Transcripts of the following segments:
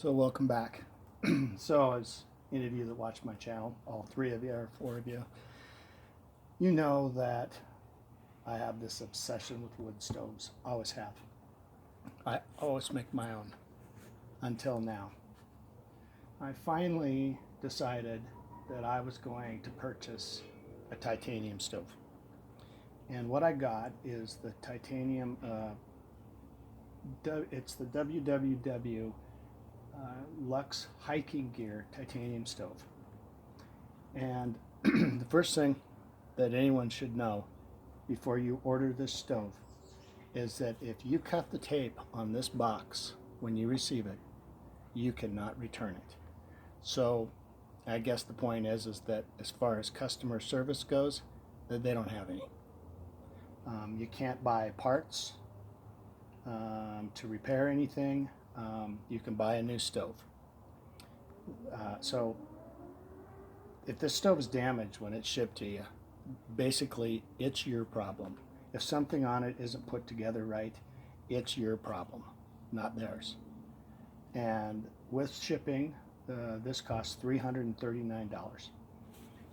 So welcome back. So as any of you that watch my channel, all three of you or four of you, you know that I have this obsession with wood stoves. Always have. I always make my own until now. I finally decided that I was going to purchase a titanium stove. And what I got is the titanium, it's the WWW Luxe Hiking Gear titanium stove. And the first thing that anyone should know before you order this stove is that if you cut the tape on this box when you receive it, you cannot return it. So I guess the point is that as far as customer service goes, that they don't have any. You can't buy parts to repair anything. You can buy a new stove. So if this stove is damaged when it's shipped to you, basically it's your problem. If something on it isn't put together right, it's your problem, not theirs. And with shipping, this costs $339.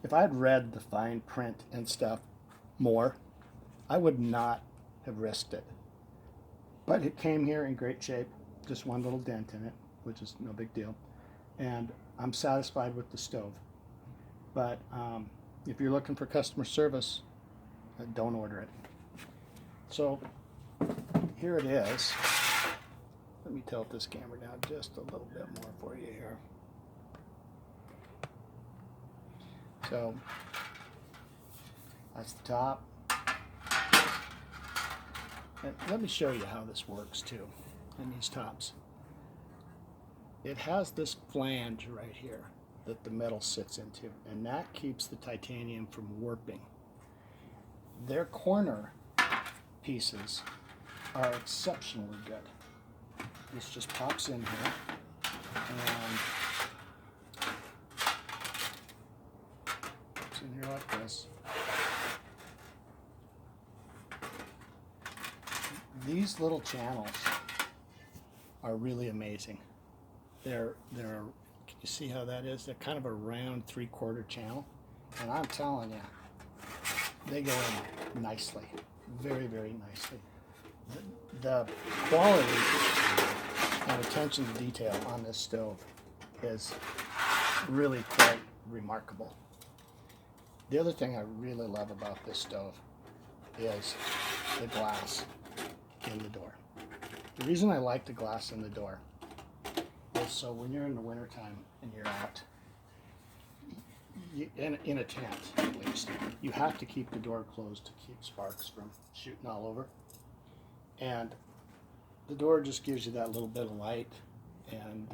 If I had read the fine print and stuff more, I would not have risked it. But it came here in great shape, just one little dent in it, which is no big deal. And I'm satisfied with the stove. But if you're looking for customer service, don't order it. So here it is. Let me tilt this camera down just a little bit more for you here. So that's the top. And let me show you how this works too in these tops. It has this flange right here that the metal sits into, and that keeps the titanium from warping. Their corner pieces are exceptionally good. This just pops in here and pops in here like this. These little channels are really amazing. Can you see how that is? They're kind of a round 3/4 channel, and I'm telling you, they go in nicely, very, very nicely. The quality and attention to detail on this stove is really quite remarkable. The other thing I really love about this stove is the glass in the door. The reason I like the glass in the door is so when you're in the wintertime and you're out, in a tent at least, you have to keep the door closed to keep sparks from shooting all over. And the door just gives you that little bit of light, and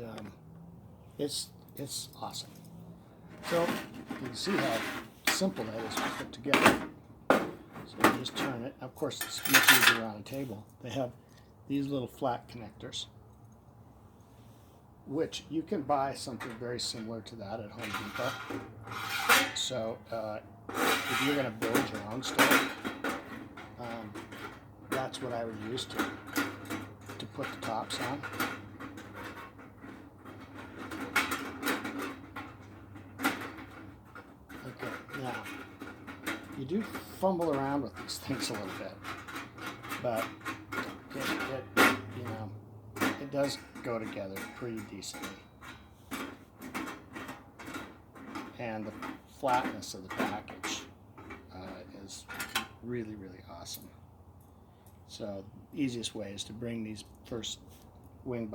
it's awesome. So you can see how simple that is to put together. So you just turn it. Of course, it's much easier on a table. They have these little flat connectors, which you can buy something very similar to that at Home Depot. So if you're going to build your own stove, that's what I would use to put the tops on. Okay, now you do fumble around with these things a little bit, but it does go together pretty decently. And the flatness of the package is really, really awesome. So the easiest way is to bring these first wing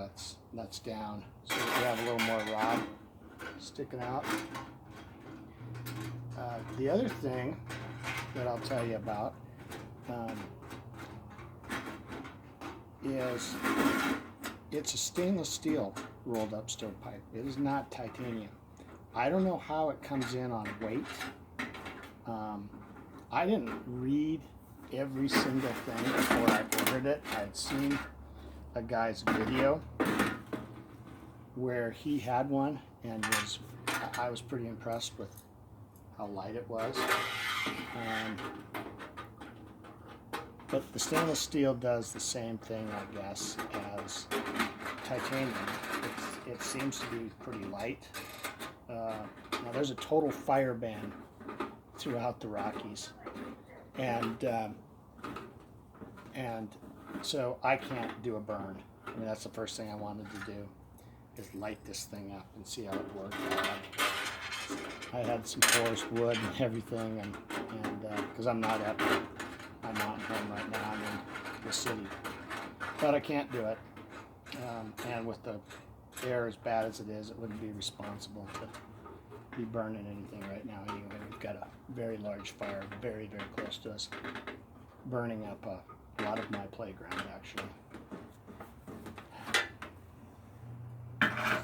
nuts down so that you have a little more rod sticking out. The other thing that I'll tell you about is it's a stainless steel rolled up stovepipe. It is not titanium. I don't know how it comes in on weight. I didn't read every single thing before I ordered it. I'd seen a guy's video where he had one, and I was pretty impressed with how light it was. But the stainless steel does the same thing, I guess, as titanium. it seems to be pretty light. Now there's a total fire ban throughout the Rockies, and so I can't do a burn. I mean, that's the first thing I wanted to do, is light this thing up and see how it worked. I had some forest wood and everything, and because I'm not at my mountain home right now, I'm in the city, but I can't do it. And with the air as bad as it is, it wouldn't be responsible to be burning anything right now. Anyway, we've got a very large fire very, very close to us, burning up a lot of my playground, actually.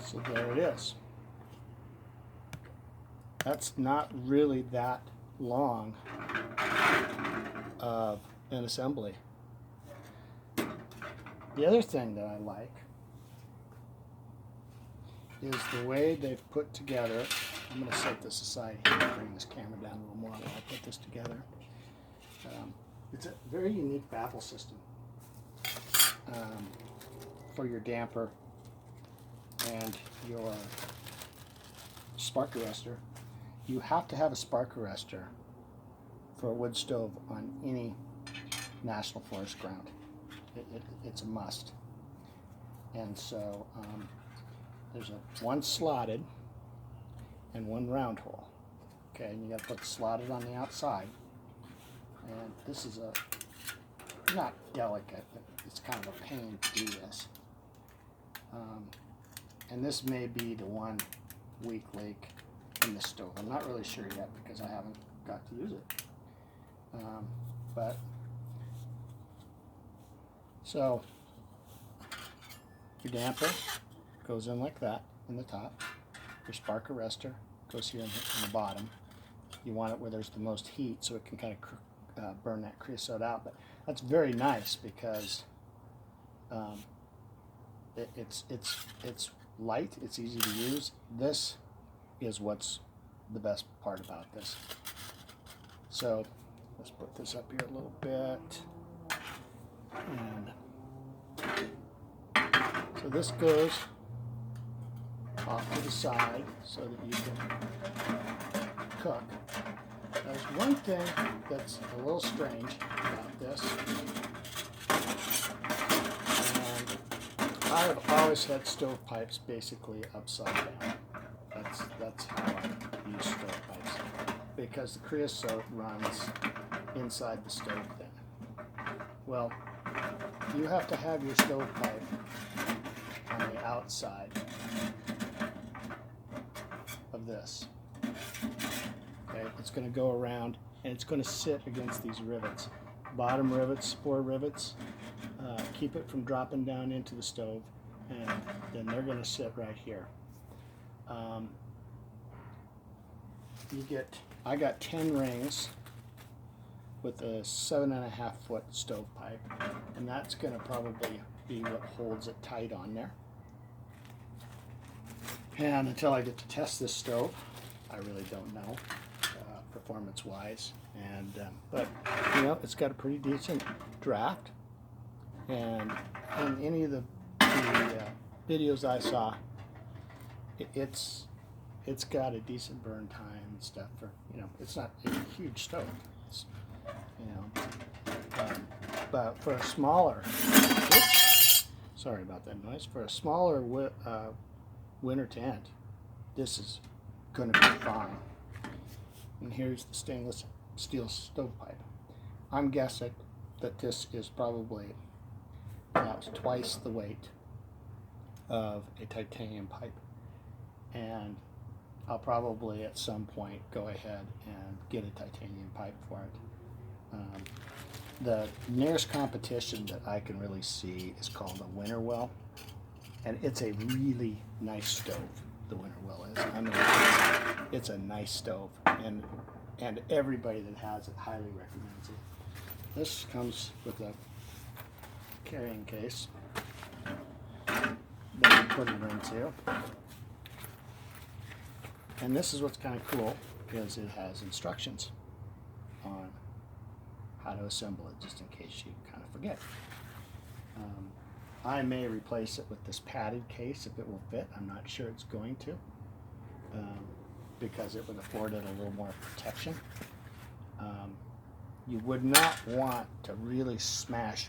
So there it is. That's not really that long of an assembly. The other thing that I like is the way they've put together. I'm going to set this aside here and bring this camera down a little more while I put this together. It's a very unique baffle system for your damper and your spark arrestor. You have to have a spark arrestor for a wood stove on any national forest ground. It's a must. And so there's one slotted and one round hole. Okay, and you got to put the slotted on the outside. And this is not delicate, but it's kind of a pain to do this. And this may be the one weak link in the stove. I'm not really sure yet because I haven't got to use it. But so your damper goes in like that in the top. Your spark arrestor goes here in the bottom. You want it where there's the most heat so it can kind of burn that creosote out. But that's very nice because it's light, it's easy to use. This is what's the best part about this. So let's put this up here a little bit. And so this goes off to the side so that you can cook. There's one thing that's a little strange about this. And I have always had stovepipes basically upside down. That's how I use stovepipes, because the creosote runs inside the stove then. Well, you have to have your stovepipe on the outside of this. Okay, it's going to go around and it's going to sit against these rivets. Bottom rivets, 4 rivets, keep it from dropping down into the stove, and then they're going to sit right here. I got 10 rings with a 7.5 foot stovepipe, and that's going to probably be what holds it tight on there. And until I get to test this stove, I really don't know, performance wise. And but you know, it's got a pretty decent draft, and in any of the videos I saw, it's got a decent burn time and stuff. For, you know, it's not a huge stove. It's, you know, but for a smaller, sorry about that noise. For a smaller winter tent, this is going to be fine. And here's the stainless steel stovepipe. I'm guessing that this is probably about twice the weight of a titanium pipe, and I'll probably at some point go ahead and get a titanium pipe for it. The nearest competition that I can really see is called a Winter Well, and it's a really nice stove. The Winter Well is. I mean, it's a nice stove, and everybody that has it highly recommends it. This comes with a carrying case that you put it into. And this is what's kind of cool, because it has instructions on how to assemble it, just in case you kind of forget. I may replace it with this padded case if it will fit. I'm not sure it's going to, because it would afford it a little more protection. You would not want to really smash